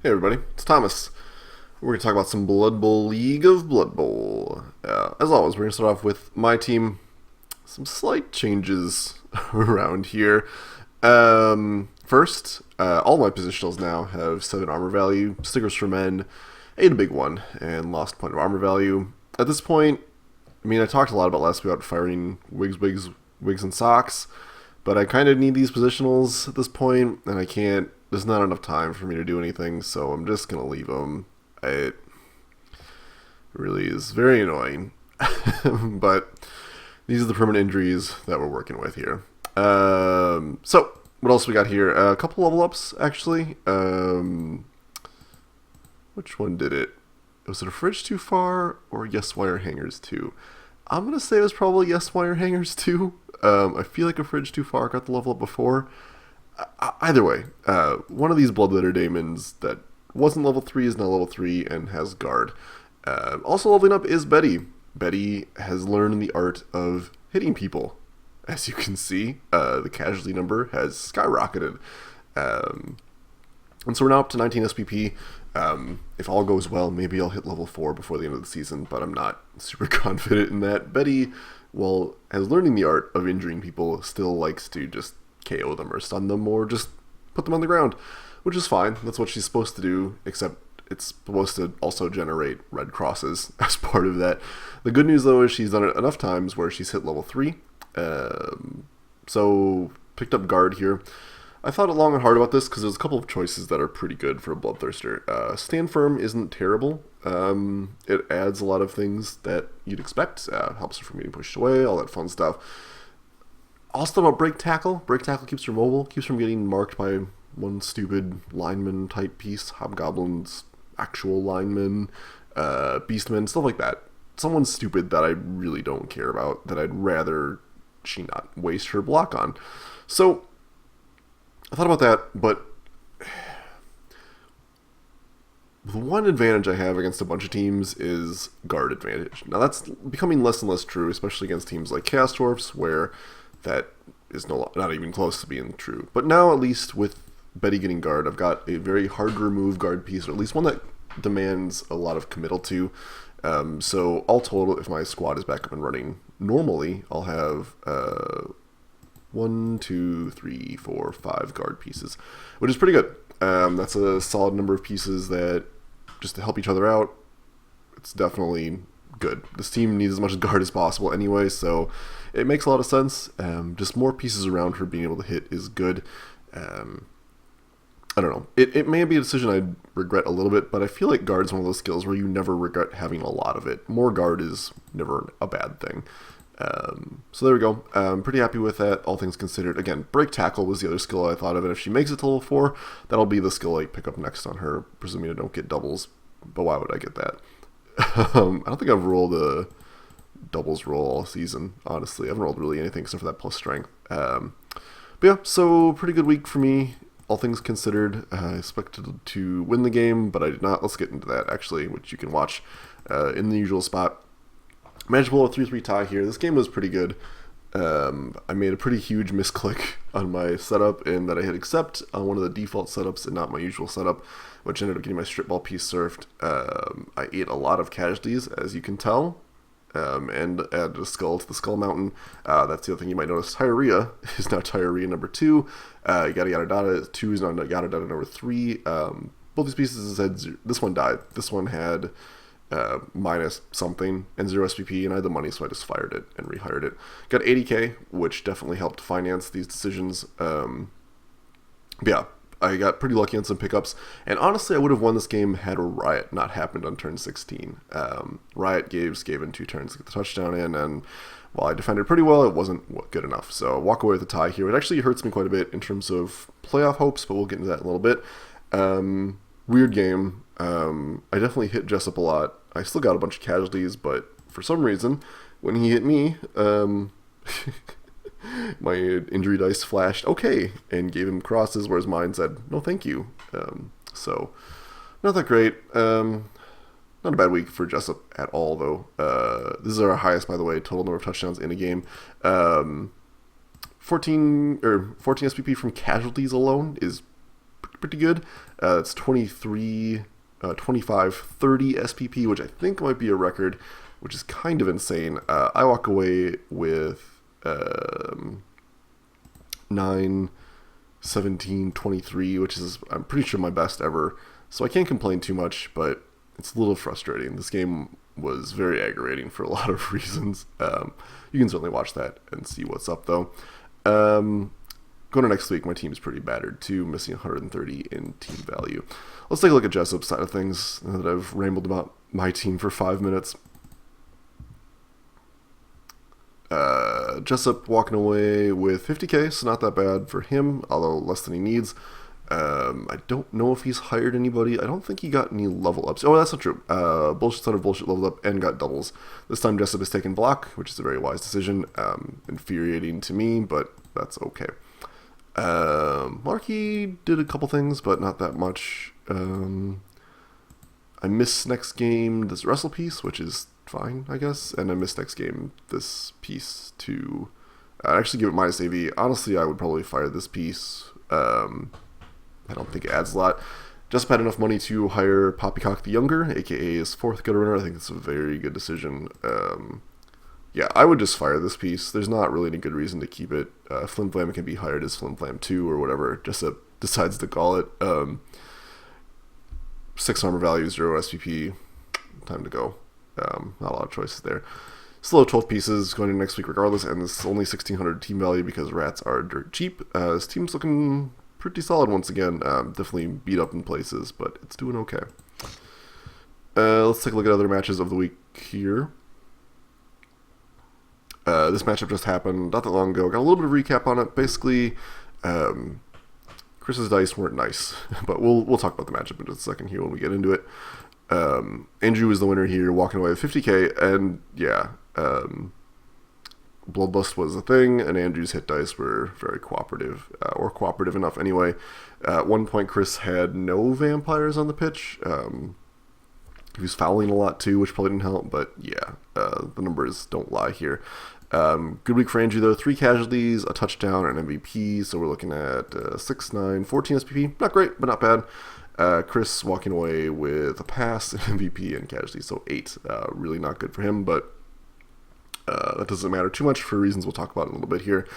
Hey everybody, it's Thomas. We're going to talk about some Blood Bowl League of Blood Bowl. As always, we're going to start off with my team. Some slight changes around here. First, all my positionals now have 7 armor value. Stickers for men, ate a big one, and lost a point of armor value. At this point, I talked a lot about last week about firing wigs, and socks, but I kind of need these positionals at this point, and I can't. There's not enough time for me to do anything, so I'm just going to leave them. It really is very annoying. But these are the permanent injuries that we're working with here. So, what else we got here? A couple level ups, actually. Which one did it? Was it a fridge too far or yes wire hangers too? I'm going to say it was probably yes wire hangers too. I feel like a fridge too far got the level up before. Either way, one of these Bloodletter Daemons that wasn't level 3 is now level 3 and has guard. Also leveling up is Betty. Betty has learned the art of hitting people. As you can see, the casualty number has skyrocketed. And so we're now up to 19 SPP. If all goes well, maybe I'll hit level 4 before the end of the season, but I'm not super confident in that. Betty, while has learning the art of injuring people, still likes to just KO them or stun them or just put them on the ground, which is fine. That's what she's supposed to do, except it's supposed to also generate red crosses as part of that. The good news, though, is she's done it enough times where she's hit level 3. So, picked up guard here. I thought long and hard about this because there's a couple of choices that are pretty good for a Bloodthirster. Stand Firm isn't terrible. It adds a lot of things that you'd expect. Helps her from getting pushed away, all that fun stuff. Also about Break Tackle. Break Tackle keeps her mobile, keeps from getting marked by one stupid lineman type piece, Hobgoblin's actual lineman, Beastman, stuff like that. Someone stupid that I really don't care about, that I'd rather she not waste her block on. So, I thought about that, but the one advantage I have against a bunch of teams is guard advantage. Now that's becoming less and less true, especially against teams like Chaos Dwarfs, where that is not even close to being true. But now, at least with Betty getting guard, I've got a very hard to remove guard piece, or at least one that demands a lot of committal to. So all total, if my squad is back up and running normally, I'll have 1, 2, 3, 4, 5 guard pieces, which is pretty good. That's a solid number of pieces that just to help each other out. It's definitely good. This team needs as much guard as possible anyway, so it makes a lot of sense. Just more pieces around her being able to hit is good. I don't know. It may be a decision I'd regret a little bit, but I feel like guard's one of those skills where you never regret having a lot of it. More guard is never a bad thing. So there we go. I'm pretty happy with that, all things considered. Again, Break Tackle was the other skill I thought of, and if she makes it to level 4, that'll be the skill I pick up next on her, presuming I don't get doubles. But why would I get that? I don't think I've rolled a doubles roll all season, honestly. I haven't rolled really anything except for that plus strength. But yeah, so pretty good week for me, all things considered. I expected to win the game, but I did not. Let's get into that, actually, which you can watch in the usual spot. Managed to pull a 3-3 tie here. This game was pretty good. I made a pretty huge misclick on my setup in that I hit accept on one of the default setups and not my usual setup, which ended up getting my strip ball piece surfed. I ate a lot of casualties, as you can tell, and added a skull to the skull mountain. That's the other thing you might notice. Diarrhea is now diarrhea number 2. Yada yada yada. 2 is now yada yada number 3. Both these pieces had this one died. This one had minus something and 0 SPP, and I had the money, so I just fired it and rehired it. Got 80k, which definitely helped finance these decisions. But yeah, I got pretty lucky on some pickups, and honestly, I would have won this game had a riot not happened on turn 16. Riot gave in 2 turns to get the touchdown in, and while I defended pretty well, it wasn't good enough. So walk away with a tie here. It actually hurts me quite a bit in terms of playoff hopes, but we'll get into that in a little bit. Weird game. I definitely hit Jessup a lot. I still got a bunch of casualties, but for some reason, when he hit me, my injury dice flashed okay and gave him crosses, whereas mine said no thank you. So not that great. Not a bad week for Jessup at all, though. This is our highest, by the way, total number of touchdowns in a game. 14 SPP from casualties alone is pretty good. It's 23, 25, 30 SPP, which I think might be a record, which is kind of insane. I walk away with 9, 17, 23, which is, I'm pretty sure, my best ever. So I can't complain too much, but it's a little frustrating. This game was very aggravating for a lot of reasons. You can certainly watch that and see what's up, though. Going to next week, my team's pretty battered, too, missing 130 in team value. Let's take a look at Jessup's side of things, now that I've rambled about my team for 5 minutes. Jessup walking away with 50k, so not that bad for him, although less than he needs. I don't know if he's hired anybody. I don't think he got any level ups. Oh, that's not true. Bullshit Son of Bullshit leveled up and got doubles. This time Jessup has taken block, which is a very wise decision. Infuriating to me, but that's okay. Marky did a couple things, but not that much. I miss next game this wrestle piece, which is fine, I guess. And I missed next game this piece too. I'd actually give it minus AV. Honestly, I would probably fire this piece. I don't think it adds a lot. Just had enough money to hire Poppycock the Younger, aka his 4th good runner. I think it's a very good decision. Yeah, I would just fire this piece. There's not really any good reason to keep it. Flim Flam can be hired as Flim Flam 2 or whatever Jessup decides to call it. 6 armor value, 0 SPP. Time to go. Not a lot of choices there. Still 12 pieces going into next week regardless, and this is only 1600 team value because rats are dirt cheap. This team's looking pretty solid once again. Definitely beat up in places, but it's doing okay. Let's take a look at other matches of the week here. This matchup just happened not that long ago. Got a little bit of recap on it. Basically, Chris's dice weren't nice, but we'll talk about the matchup in just a second here when we get into it. Andrew is the winner here, walking away with 50k, and yeah, Bloodlust was a thing, and Andrew's hit dice were very cooperative, or cooperative enough anyway. At one point, Chris had no vampires on the pitch. He was fouling a lot too, which probably didn't help, but yeah, the numbers don't lie here. Good week for Andrew, though. 3 casualties, a touchdown, and an MVP, so we're looking at 6, 9, 14 SPP. Not great, but not bad. Chris walking away with a pass, an MVP, and casualties, so 8. Really not good for him, but that doesn't matter too much for reasons we'll talk about in a little bit here.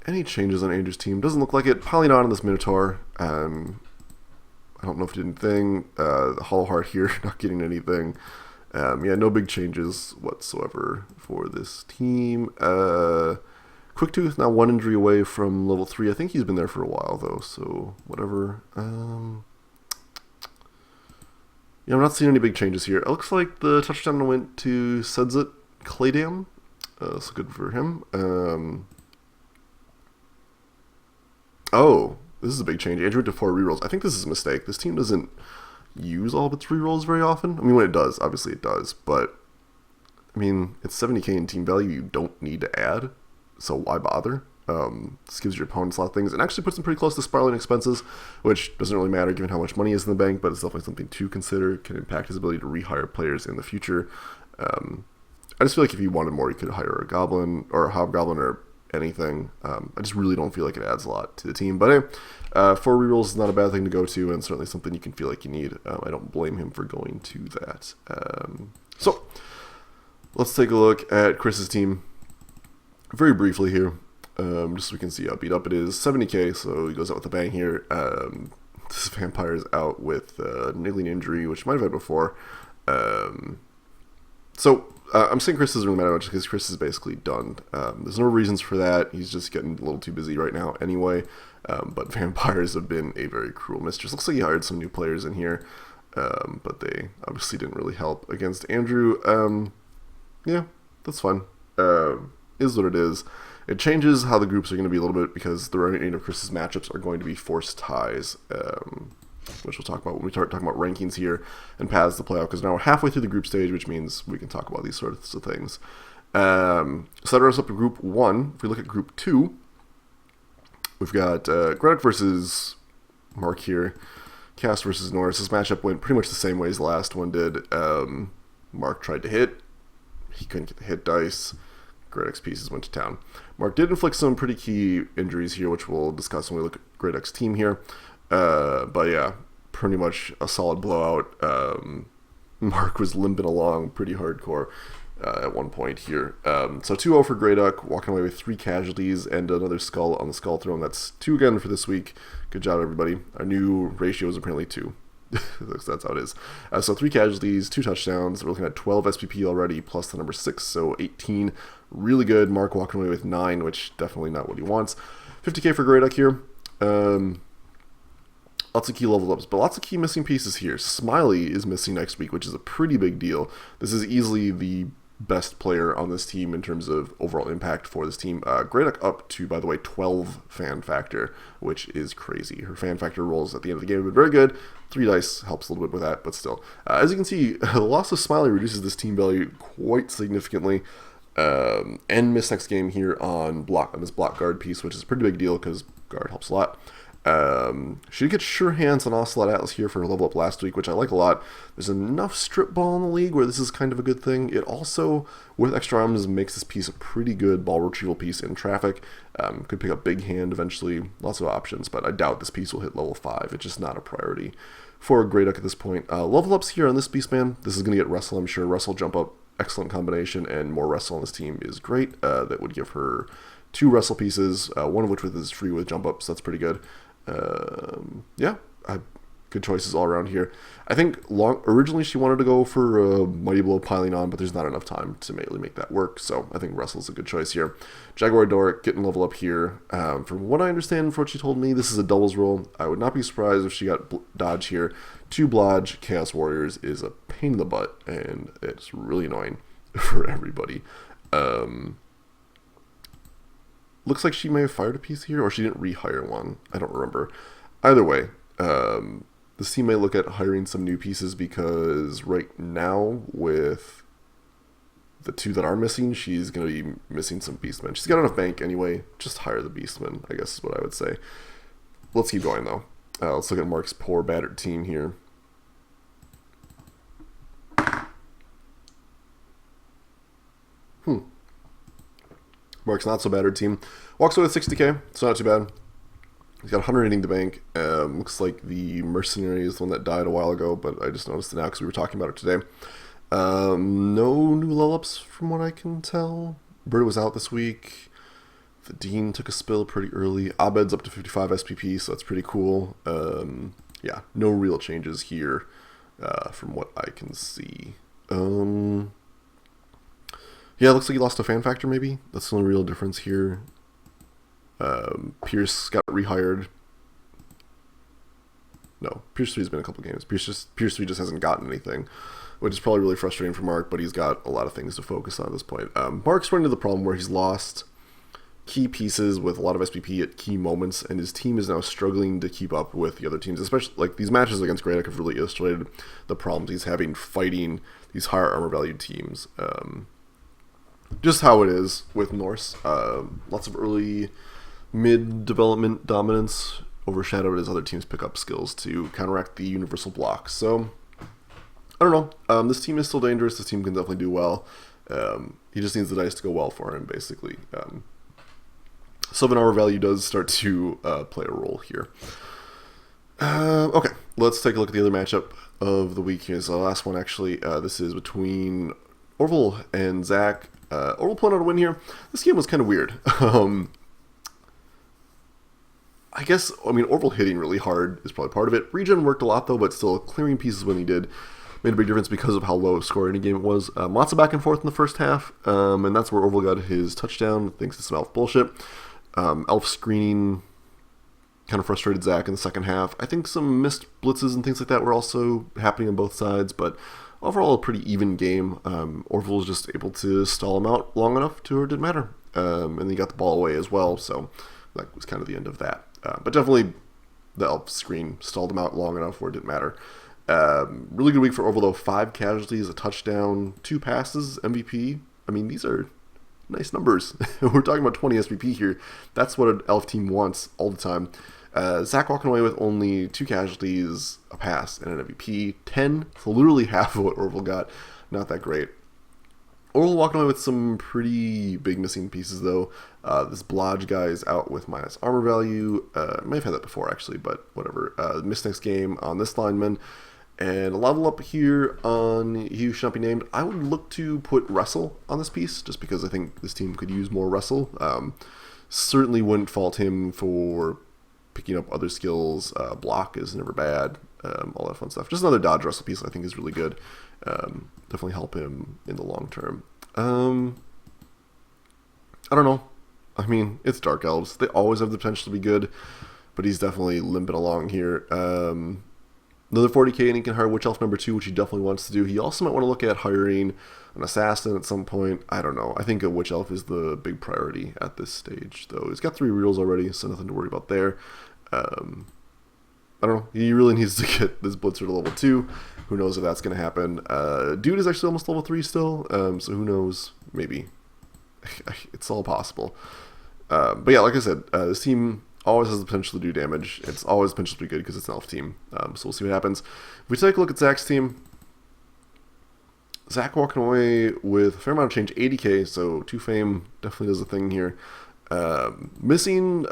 Any changes on Andrew's team? Doesn't look like it. Piling on this Minotaur. I don't know if it did anything. Hollow Heart here, not getting anything. Yeah, no big changes whatsoever for this team. Quicktooth now 1 injury away from level 3. I think he's been there for a while though, so whatever. Yeah, I'm not seeing any big changes here. It looks like the touchdown went to Sudzit Claydam, so good for him. Oh, this is a big change. Andrew went to 4 rerolls. I think this is a mistake. This team doesn't use all of its rerolls very often. I mean, when it does, obviously it does, but I mean, it's 70k in team value you don't need to add, so why bother? This gives your opponents a lot of things, and actually puts them pretty close to spiraling expenses, which doesn't really matter given how much money is in the bank, but it's definitely something to consider. It can impact his ability to rehire players in the future. I just feel like if he wanted more, he could hire a goblin or a hobgoblin or anything. I just really don't feel like it adds a lot to the team. But anyway, 4 rerolls is not a bad thing to go to, and certainly something you can feel like you need. I don't blame him for going to that. So let's take a look at Chris's team very briefly here, just so we can see how beat up it is. 70k, so he goes out with a bang here. This vampire is out with a niggling injury, which might have had before. I'm saying Chris doesn't really matter much because Chris is basically done. There's no reasons for that. He's just getting a little too busy right now anyway. But vampires have been a very cruel mistress. Looks like he hired some new players in here, but they obviously didn't really help against Andrew. Yeah, that's fine. Is what it is. It changes how the groups are going to be a little bit because the remaining of Chris's matchups are going to be forced ties, which we'll talk about when we start talking about rankings here and paths to playoff, because now we're halfway through the group stage, which means we can talk about these sorts of things. So that brings us up to Group 1. If we look at Group 2, we've got Gredic versus Mark here, Cass versus Norris. This matchup went pretty much the same way as the last one did. Mark tried to hit. He couldn't get the hit dice. Gredic's pieces went to town. Mark did inflict some pretty key injuries here, which we'll discuss when we look at Gredic's team here. But yeah, pretty much a solid blowout. Mark was limping along pretty hardcore at one point here. So 2-0 for Grey Duck, walking away with 3 casualties and another skull on the skull throne. That's 2 again for this week. Good job, everybody. Our new ratio is apparently 2. That's how it is. So 3 casualties, 2 touchdowns. We're looking at 12 SPP already, plus the number 6, so 18. Really good. Mark walking away with 9, which definitely not what he wants. 50k for Grey Duck here. Lots of key level ups, but lots of key missing pieces here. Smiley is missing next week, which is a pretty big deal. This is easily the best player on this team in terms of overall impact for this team. Grey Duck up to, by the way, 12 fan factor, which is crazy. Her fan factor rolls at the end of the game have been very good. 3 dice helps a little bit with that, but still. As you can see, the loss of Smiley reduces this team value quite significantly. And miss next game here on this block guard piece, which is a pretty big deal because guard helps a lot. She did get sure hands on Ocelot Atlas here for her level up last week, which I like a lot. There's enough strip ball in the league where this is kind of a good thing. It also, with extra arms, makes this piece a pretty good ball retrieval piece in traffic. Could pick up big hand eventually. Lots of options, but I doubt this piece will hit level 5. It's just not a priority for Grey Duck at this point. Level ups here on this Beastman. This is going to get Wrestle, I'm sure. Wrestle, jump up, excellent combination, and more Wrestle on this team is great. That would give her 2 Wrestle pieces, one of which is free with jump ups. That's pretty good. Yeah, good choices all around here. I think originally she wanted to go for Mighty Blow piling on, but there's not enough time to really make that work, so I think Russell's a good choice here. Jaguar Doric getting level up here. From what I understand from what she told me, this is a doubles roll. I would not be surprised if she got dodge here. 2 Blodge Chaos Warriors is a pain in the butt, and it's really annoying for everybody. Looks like she may have fired a piece here, or she didn't rehire one. I don't remember. Either way, this team may look at hiring some new pieces because right now, with the 2 that are missing, she's going to be missing some Beastmen. She's got enough bank anyway. Just hire the Beastmen, I guess is what I would say. Let's keep going, though. Let's look at Mark's poor, battered team here. Mark's not so battered team. Walks away with 60k, so not too bad. He's got 100 in the bank. Looks like the Mercenary is the one that died a while ago, but I just noticed it now because we were talking about it today. No new level ups from what I can tell. Bird was out this week. The Dean took a spill pretty early. Abed's up to 55 SPP, so that's pretty cool. Yeah, no real changes here from what I can see. Yeah, it looks like he lost a fan factor, maybe. That's the only real difference here. Pierce got rehired. No, Pierce 3's been a couple games. Pierce 3 just hasn't gotten anything, which is probably really frustrating for Mark, but he's got a lot of things to focus on at this point. Mark's run into the problem where he's lost key pieces with a lot of SPP at key moments, and his team is now struggling to keep up with the other teams, especially like these matches against Grey Duck have really illustrated the problems he's having fighting these higher armor valued teams. Just how it is with Norse. Lots of early mid-development dominance overshadowed as other teams pick up skills to counteract the universal block. So, I don't know. This team is still dangerous. This team can definitely do well. He just needs the dice to go well for him, basically. 7 hour value does start to play a role here. Okay, let's take a look at the other matchup of the week. Here's the last one, actually. This is between Orville and Zach. Orville pulling out a win here. This game was kind of weird. I guess, Orville hitting really hard is probably part of it. Regen worked a lot, though, but still clearing pieces when he did made a big difference because of how low scoring a game it was. Lots of back and forth in the first half, and that's where Orville got his touchdown, thanks to some elf bullshit. Elf screening kind of frustrated Zach in the second half. I think some missed blitzes and things like that were also happening on both sides, but overall a pretty even game. Orville was just able to stall him out long enough to where it didn't matter. And then he got the ball away as well, so that was kind of the end of that. But definitely the elf screen stalled him out long enough where it didn't matter. Really good week for Orville, though. 5 casualties, a touchdown, 2 passes, MVP. These are nice numbers. We're talking about 20 SPP here. That's what an elf team wants all the time. Zach walking away with only 2 casualties, a pass, and an MVP. 10, so literally half of what Orville got. Not that great. Overall, walking away with some pretty big missing pieces, though. This Blodge guy is out with minus armor value. I may have had that before, actually, but whatever. Missed next game on this lineman. And a level up here on He Who Shall Not Be Named. I would look to put Wrestle on this piece, just because I think this team could use more Wrestle. Certainly wouldn't fault him for picking up other skills. Block is never bad. All that fun stuff. Just another dodge Wrestle piece I think is really good. Definitely help him in the long term. I don't know. I mean, it's Dark Elves. They always have the potential to be good, but he's definitely limping along here. Another 40k, and he can hire Witch Elf number 2, which he definitely wants to do. He also might want to look at hiring an Assassin at some point. I don't know. I think a Witch Elf is the big priority at this stage, though. He's got 3 rerolls already, so nothing to worry about there. I don't know. He really needs to get this Blitzer to level 2. Who knows if that's going to happen. Dude is actually almost level 3 still, so who knows? Maybe. It's all possible. But yeah, like I said, this team always has the potential to do damage. It's always potential to be good because it's an elf team. So we'll see what happens. If we take a look at Zach's team, Zach walking away with a fair amount of change, 80k, so 2 fame definitely does a thing here. Missing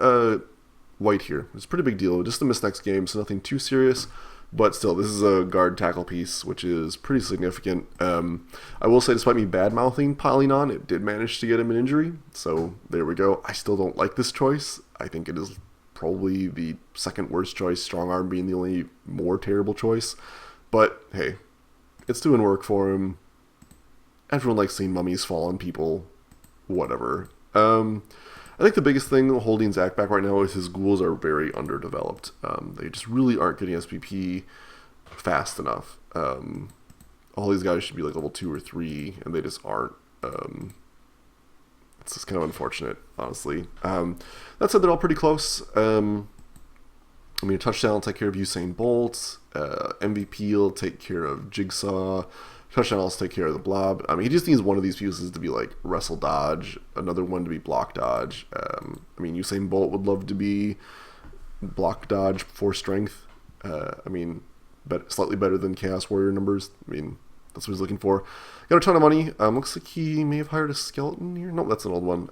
white here. It's a pretty big deal. Just a miss next game, so nothing too serious. But still, this is a guard tackle piece, which is pretty significant. I will say, despite me bad-mouthing piling on, it did manage to get him an injury. So there we go. I still don't like this choice. I think it is probably the second worst choice, strong arm being the only more terrible choice. But hey, it's doing work for him. Everyone likes seeing mummies fall on people. Whatever. I think the biggest thing holding Zach back right now is his ghouls are very underdeveloped. They just really aren't getting SPP fast enough. All these guys should be like level 2 or 3, and they just aren't. It's just kind of unfortunate, honestly. That said, they're all pretty close. I mean, a touchdown will take care of Usain Bolt. MVP will take care of Jigsaw. Touchdown will also take care of the Blob. I mean, he just needs one of these pieces to be like wrestle dodge, another one to be block dodge. I mean, Usain Bolt would love to be block dodge for strength. I mean, but slightly better than Chaos Warrior numbers. I mean, that's what he's looking for. Got a ton of money. Looks like he may have hired a skeleton here. No, that's an old one.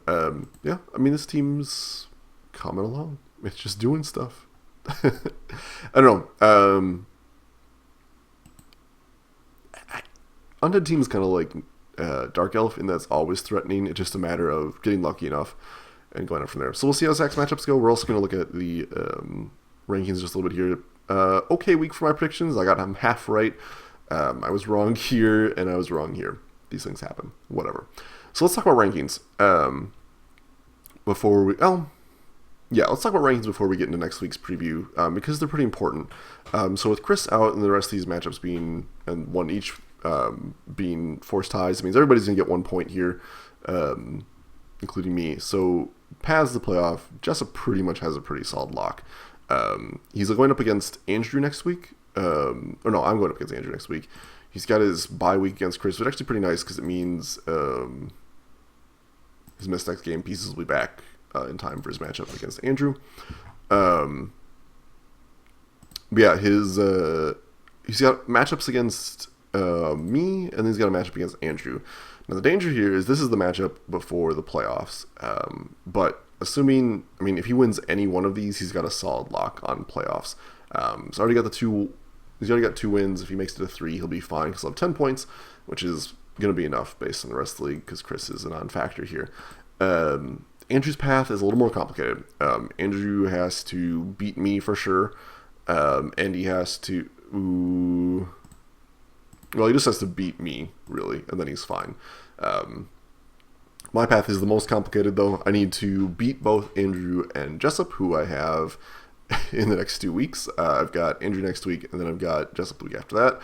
Yeah, I mean, this team's coming along. It's just doing stuff. I don't know. Undead team is kind of like Dark Elf, and that's always threatening. It's just a matter of getting lucky enough and going up from there. So we'll see how Zach's matchups go. We're also going to look at the rankings just a little bit here. Okay week for my predictions. I got them half right. I was wrong here, and I was wrong here. These things happen. Whatever. So let's talk about rankings. Let's talk about rankings before we get into next week's preview, because they're pretty important. So with Chris out and the rest of these matchups being, and one each being forced ties, it means everybody's going to get 1 point here, including me. So Paz the playoff, Jessup pretty much has a pretty solid lock. He's going up against Andrew next week. I'm going up against Andrew next week. He's got his bye week against Chris, which is actually pretty nice because it means his missed next game pieces will be back in time for his matchup against Andrew. But yeah, he's got matchups against me, and then he's got a matchup against Andrew. Now the danger here is this is the matchup before the playoffs. But assuming, I mean, if he wins any one of these, he's got a solid lock on playoffs. So already got he's already got 2 wins. If he makes it a 3, he'll be fine because he'll have 10 points, which is going to be enough based on the rest of the league because Chris is a non-factor here. Andrew's path is a little more complicated. Andrew has to beat me for sure, and he has to... he just has to beat me, really, and then he's fine. My path is the most complicated, though. I need to beat both Andrew and Jessup, who I have in the next 2 weeks. I've got Andrew next week, and then I've got Jessup the week after that.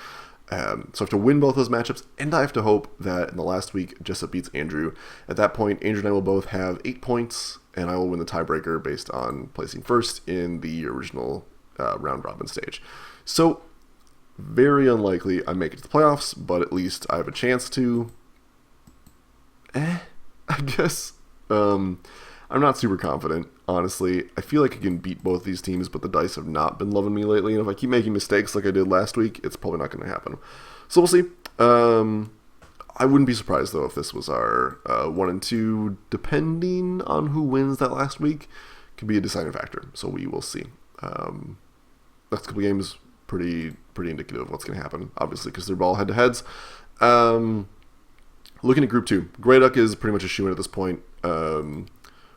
So I have to win both those matchups, and I have to hope that in the last week, Jessup beats Andrew. At that point, Andrew and I will both have 8 points, and I will win the tiebreaker based on placing first in the original round-robin stage. So, very unlikely I make it to the playoffs, but at least I have a chance to. I guess. I'm not super confident, honestly. I feel like I can beat both these teams, but the dice have not been loving me lately, and if I keep making mistakes like I did last week, it's probably not going to happen. So we'll see. I wouldn't be surprised, though, if this was our 1 and 2, depending on who wins that last week, could be a deciding factor. So we will see. Next couple games, pretty indicative of what's going to happen, obviously, because they're all head-to-heads. Looking at Group 2, Grey Duck is pretty much a shoo-in at this point. Her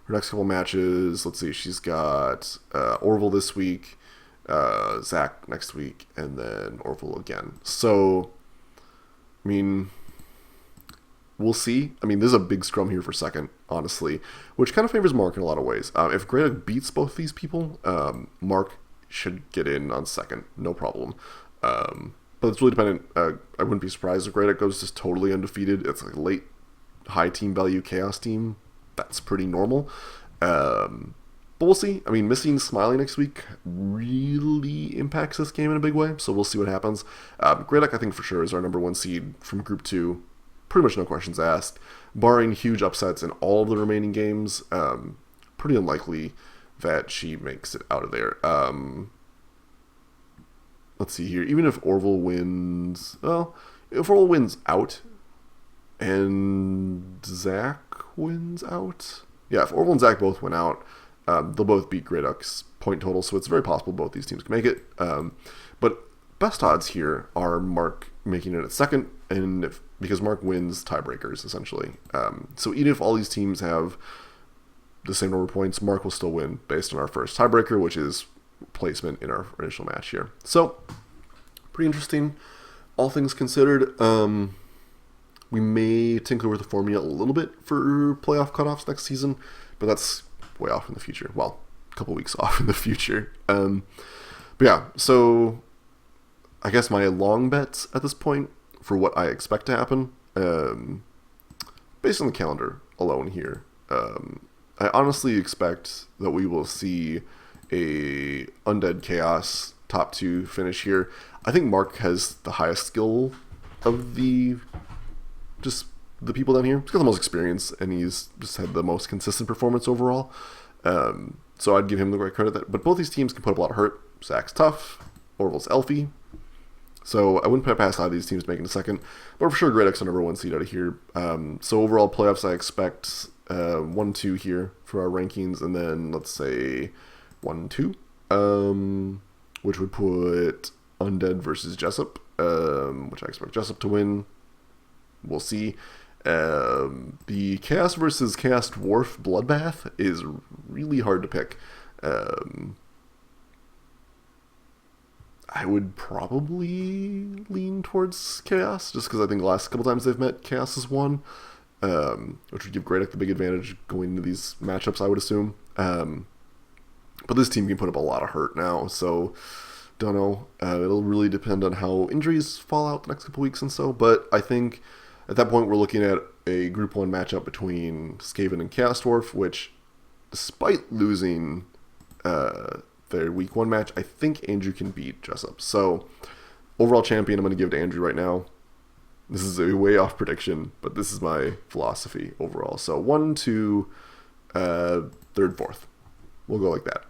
next couple matches, let's see, she's got Orville this week, Zach next week, and then Orville again. So, I mean, we'll see. I mean, there's a big scrum here for second, honestly, which kind of favors Mark in a lot of ways. If Grey Duck beats both these people, Mark should get in on second, no problem. But it's really dependent. I wouldn't be surprised if Grey Duck goes just totally undefeated. It's like a late, high team value Chaos team. That's pretty normal. But we'll see. I mean, missing Smiley next week really impacts this game in a big way, so we'll see what happens. Grey Duck, I think, for sure, is our number 1 seed from Group 2. Pretty much no questions asked. Barring huge upsets in all of the remaining games, pretty unlikely that she makes it out of there. Let's see here. Even if Orville wins... Well, if Orville wins out and Zach wins out... Yeah, if Orville and Zach both win out, they'll both beat Grey Duck's point total, so it's very possible both these teams can make it. But best odds here are Mark making it at second, and because Mark wins tiebreakers, essentially. So even if all these teams have the same number of points, Mark will still win based on our first tiebreaker, which is placement in our initial match here. So, pretty interesting, all things considered. We may tinker with the formula a little bit for playoff cutoffs next season, but that's way off in the future. Well, a couple weeks off in the future. But yeah, so I guess my long bets at this point for what I expect to happen, based on the calendar alone here, I honestly expect that we will see a Undead Chaos top 2 finish here. I think Mark has the highest skill of the people down here. He's got the most experience, and he's just had the most consistent performance overall. So I'd give him the right credit. But both these teams can put up a lot of hurt. Zach's tough. Orville's elfy. So I wouldn't put it past either of these teams making a second. But for sure, Grey Duck's the number 1 seed out of here. So overall playoffs, I expect 1-2 here for our rankings, and then let's say 1-2, which would put Undead versus Jessup, which I expect Jessup to win. We'll see. The Chaos versus Chaos Dwarf Bloodbath is really hard to pick. I would probably lean towards Chaos, just because I think the last couple times they've met, Chaos has won, which would give Grey Duck the big advantage going into these matchups, I would assume. But this team can put up a lot of hurt now, so don't know. It'll really depend on how injuries fall out the next couple weeks and so, but I think at that point we're looking at a Group 1 matchup between Skaven and Chaos Dwarf, which, despite losing their Week 1 match, I think Andrew can beat Jessup. So, overall champion, I'm going to give to Andrew right now. This is a way off prediction, but this is my philosophy overall. So 1, 2, 3rd, 4th. We'll go like that.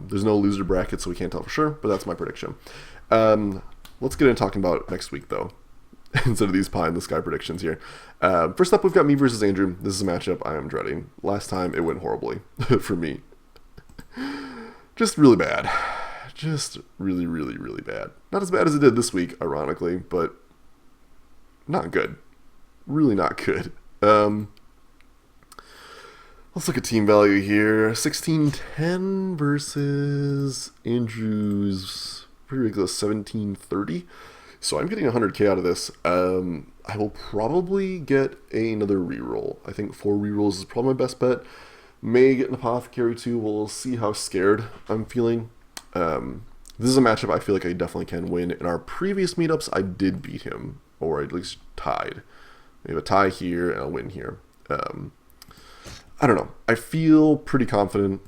There's no loser bracket, so we can't tell for sure, but that's my prediction. Let's get into talking about next week, though, instead of these pie-in-the-sky predictions here. First up, we've got me versus Andrew. This is a matchup I am dreading. Last time, it went horribly for me. Just really bad. Just really, really, really bad. Not as bad as it did this week, ironically, but not good. Really not good. Let's look at team value here. 1610 versus Andrew's pretty ridiculous 1730. So I'm getting 100k out of this. I will probably get another reroll. I think 4 rerolls is probably my best bet. May get an Apothecary too. We'll see how scared I'm feeling. This is a matchup I feel like I definitely can win. In our previous meetups, I did beat him, or at least tied. We have a tie here and a win here. I don't know. I feel pretty confident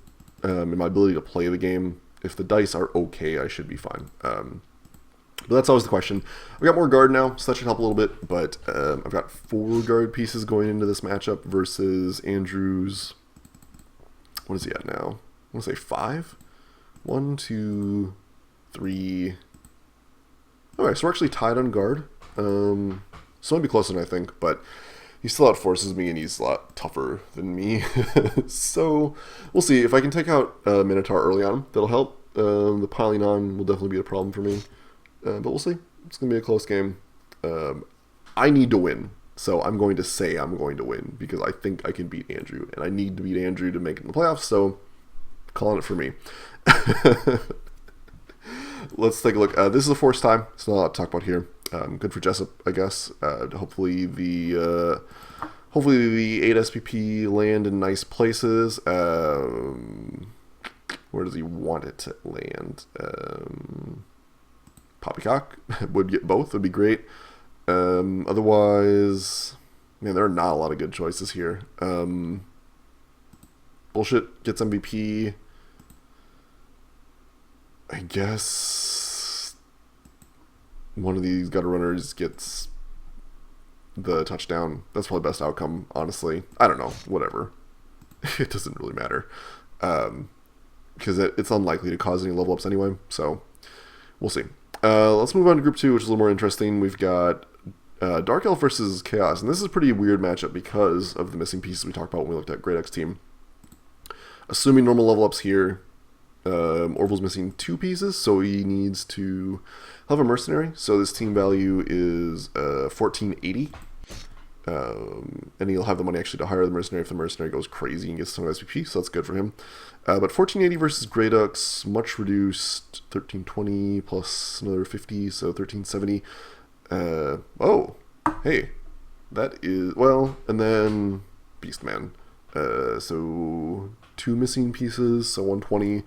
in my ability to play the game. If the dice are okay, I should be fine. But that's always the question. I've got more guard now, so that should help a little bit. But I've got 4 guard pieces going into this matchup versus Andrew's... What is he at now? I want to say 5? 1, 2, 3... Okay, so we're actually tied on guard. So it might be closer than I think, but he still outforces me, and he's a lot tougher than me. So we'll see. If I can take out Minotaur early on, that'll help. The piling on will definitely be a problem for me. But we'll see. It's going to be a close game. I need to win. So I'm going to say I'm going to win because I think I can beat Andrew. And I need to beat Andrew to make it in the playoffs. So calling it for me. Let's take a look. This is the fourth time. It's not a lot to talk about here. Good for Jessup, I guess. Hopefully the 8 SPP land in nice places. Where does he want it to land? Poppycock would get both. Would be great. Otherwise, man, there are not a lot of good choices here. Bullshit gets MVP. I guess one of these gutter runners gets the touchdown. That's probably the best outcome, honestly. I don't know. Whatever. It doesn't really matter. Because it's unlikely to cause any level ups anyway. So, we'll see. Let's move on to Group 2, which is a little more interesting. We've got Dark Elf versus Chaos. And this is a pretty weird matchup because of the missing pieces we talked about when we looked at Great X Team. Assuming normal level ups here, Orville's missing 2 pieces, so he needs to have a mercenary. So this team value is 1480. And he'll have the money actually to hire the mercenary if the mercenary goes crazy and gets some SPP, so that's good for him. But 1480 versus Grey Ducks, much reduced, 1320 plus another 50, so 1370. Oh, hey, that is, well, and then Beastman. So 2 missing pieses, so 120.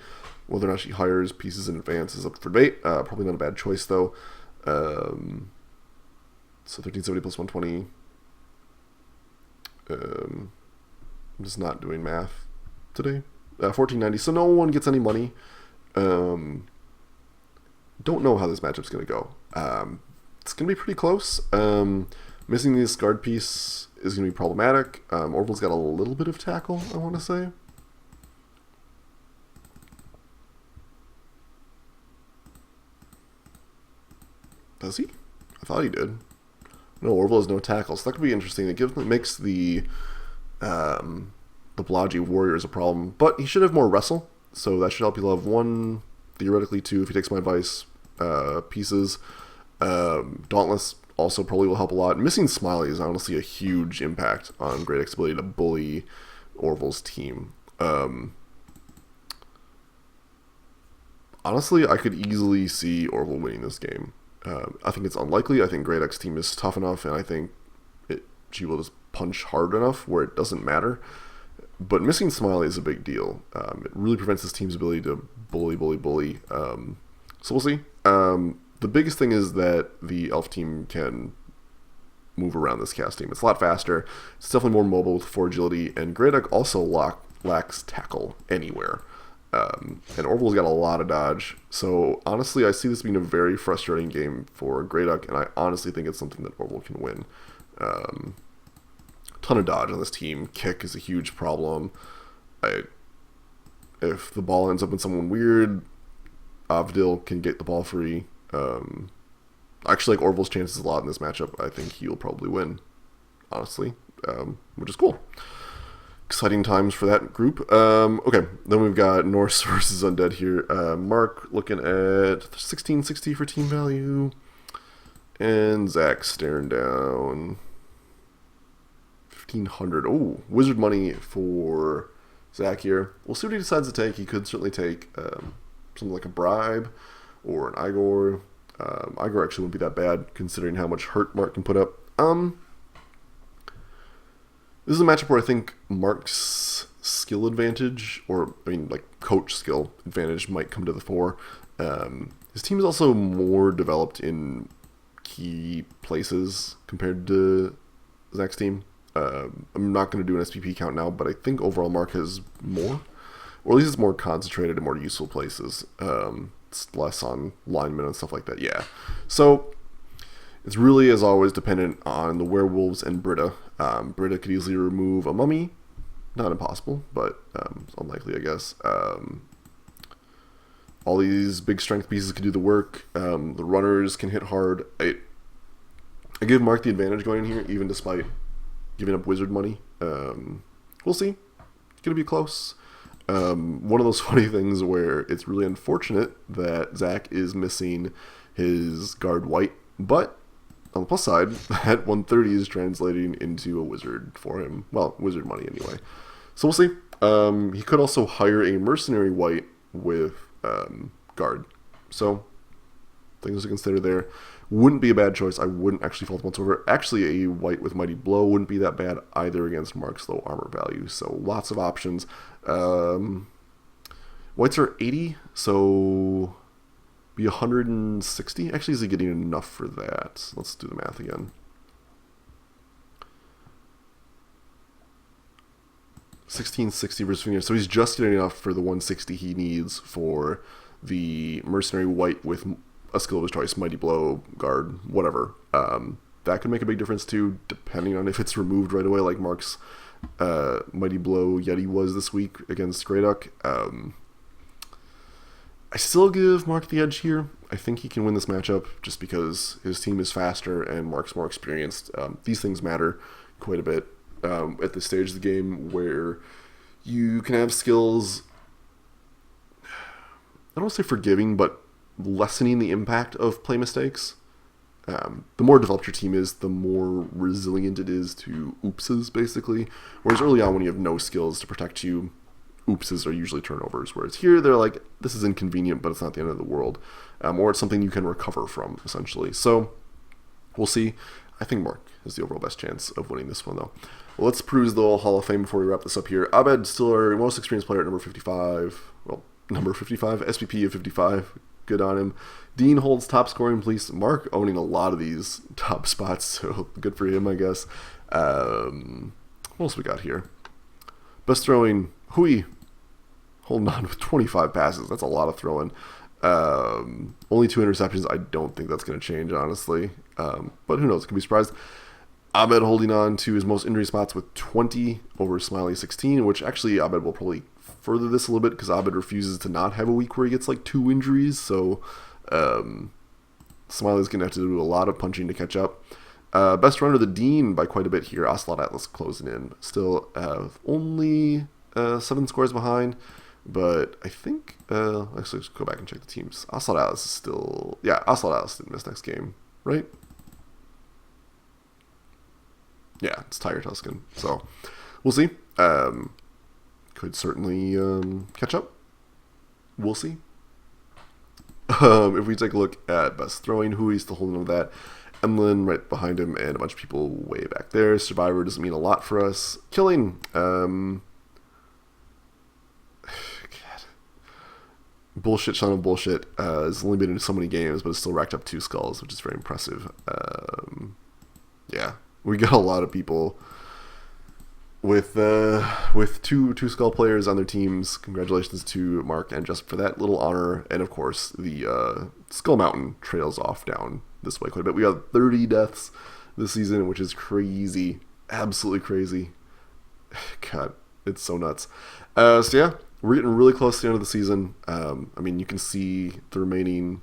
Whether or not she hires pieces in advance is up for debate. Probably not a bad choice, though. So 1370 plus 120. I'm just not doing math today. 1490, so no one gets any money. Don't know how this matchup's going to go. It's going to be pretty close. Missing this guard piece is going to be problematic. Orville's got a little bit of tackle, I want to say. Does he? I thought he did. No, Orville has no tackle, so that could be interesting. It makes the Blodgey Warriors a problem, but he should have more wrestle, so that should help. He'll have 1, theoretically 2, if he takes my advice, pieces. Dauntless also probably will help a lot. Missing Smiley is honestly a huge impact on Great X's ability to bully Orville's team. Honestly, I could easily see Orville winning this game. I think it's unlikely. I think Great X team is tough enough, and I think she will just punch hard enough where it doesn't matter. But missing Smiley is a big deal. It really prevents his team's ability to bully. So we'll see. The biggest thing is that the Elf team can move around this Chaos team. It's a lot faster. It's definitely more mobile with 4 agility, and Great X also lacks tackle anywhere. And Orville's got a lot of dodge. So honestly, I see this being a very frustrating game for Grey Duck, and I honestly think it's something that Orville can win. Ton of dodge on this team. Kick is a huge problem. If the ball ends up in someone weird, Avdil can get the ball free. I actually like Orville's chances a lot in this matchup. I think he'll probably win, honestly, which is cool. Exciting times for that group. Okay, then we've got Norse versus Undead here. Mark looking at 1660 for team value, and Zach staring down 1500. Oh, wizard money for Zach here. We'll see what he decides to take. He could certainly take something like a bribe or an Igor. Igor actually wouldn't be that bad considering how much hurt Mark can put up. This is a matchup where I think Mark's skill advantage, or I mean like coach skill advantage, might come to the fore. His team is also more developed in key places compared to Zach's team. I'm not going to do an SPP count now, but I think overall Mark has more, or at least it's more concentrated in more useful places. It's less on linemen and stuff like that. Yeah. So it's really, as always, dependent on the werewolves and Britta. Britta could easily remove a mummy. Not impossible, but it's unlikely, I guess. All these big strength pieces can do the work. The runners can hit hard. I I give Mark the advantage going in here, even despite giving up wizard money. We'll see. It's going to be close. One of those funny things where it's really unfortunate that Zach is missing his guard white, but on the plus side, that 130 is translating into a wizard for him. Well, wizard money anyway. So we'll see. He could also hire a mercenary white with guard. So things to consider there. Wouldn't be a bad choice. I wouldn't actually fault whatsoever. Actually, a white with Mighty Blow wouldn't be that bad either against Mark's low armor value. So lots of options. Whites are 80, so be 160. Actually, is he getting enough for that? Let's do the math again. 1660 versus Finger. So he's just getting enough for the 160 he needs for the mercenary white with a skill of his choice, Mighty Blow, guard, whatever. That could make a big difference too, depending on if it's removed right away, like Mark's Mighty Blow Yeti was this week against Greyduck. I still give Mark the edge here. I think he can win this matchup just because his team is faster and Mark's more experienced. These things matter quite a bit at this stage of the game where you can have skills, I don't want to say forgiving, but lessening the impact of play mistakes. The more developed your team is, the more resilient it is to oopses, basically. Whereas early on, when you have no skills to protect you, oopses are usually turnovers. Whereas here, they're like, this is inconvenient, but it's not the end of the world. Or it's something you can recover from, essentially. So, we'll see. I think Mark has the overall best chance of winning this one, though. Well, let's peruse the Hall of Fame before we wrap this up here. Abed, still our most experienced player at number 55. Well, number 55, SPP of 55. Good on him. Dean holds top scoring place. Mark owning a lot of these top spots, so good for him, I guess. What else we got here? Best throwing, Hui, holding on with 25 passes. That's a lot of throwing. Only 2 interceptions. I don't think that's going to change, honestly. But who knows? Could be surprised. Abed holding on to his most injury spots with 20 over Smiley 16, which actually Abed will probably further this a little bit because Abed refuses to not have a week where he gets like 2 injuries. So Smiley's going to have to do a lot of punching to catch up. Best runner, the Dean, by quite a bit here. Ocelot Atlas closing in. Still only 7 scores behind. But I think, let's go back and check the teams. Ocelot Atlas is still, yeah, Ocelot Atlas didn't miss next game, right? Yeah, it's Tiger Tuscan. So we'll see. Could certainly catch up. We'll see. If we take a look at best throwing, Hui's still holding on to that. Emlyn right behind him, and a bunch of people way back there. Survivor doesn't mean a lot for us. Killing. Bullshit, son of bullshit. Has only been in so many games, but it's still racked up 2 skulls, which is very impressive. Yeah, we got a lot of people with 2 skull players on their teams. Congratulations to Mark and Justin for that little honor. And of course, the Skull Mountain trails off down this way quite a bit. We got 30 deaths this season, which is crazy, absolutely crazy. God, it's so nuts. So yeah, we're getting really close to the end of the season. I mean, you can see the remaining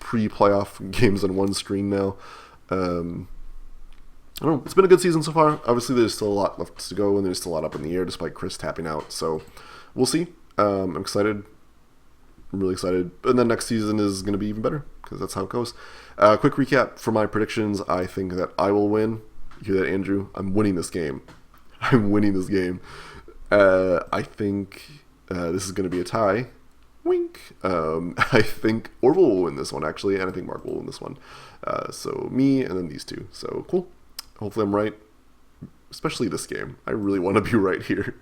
pre-playoff games on one screen now. I don't know. It's been a good season so far. Obviously, there's still a lot left to go, and there's still a lot up in the air, despite Chris tapping out. So, we'll see. I'm excited. I'm really excited. And then next season is going to be even better, because that's how it goes. Quick recap for my predictions. I think that I will win. You hear that, Andrew? I'm winning this game. I'm winning this game. I think this is going to be a tie. Wink. I think Orville will win this one, actually, and I think Mark will win this one. So, me and then these 2. So, cool. Hopefully I'm right, especially this game. I really want to be right here.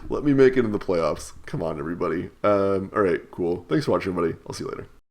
Let me make it in the playoffs. Come on, everybody. All right, cool. Thanks for watching, everybody. I'll see you later.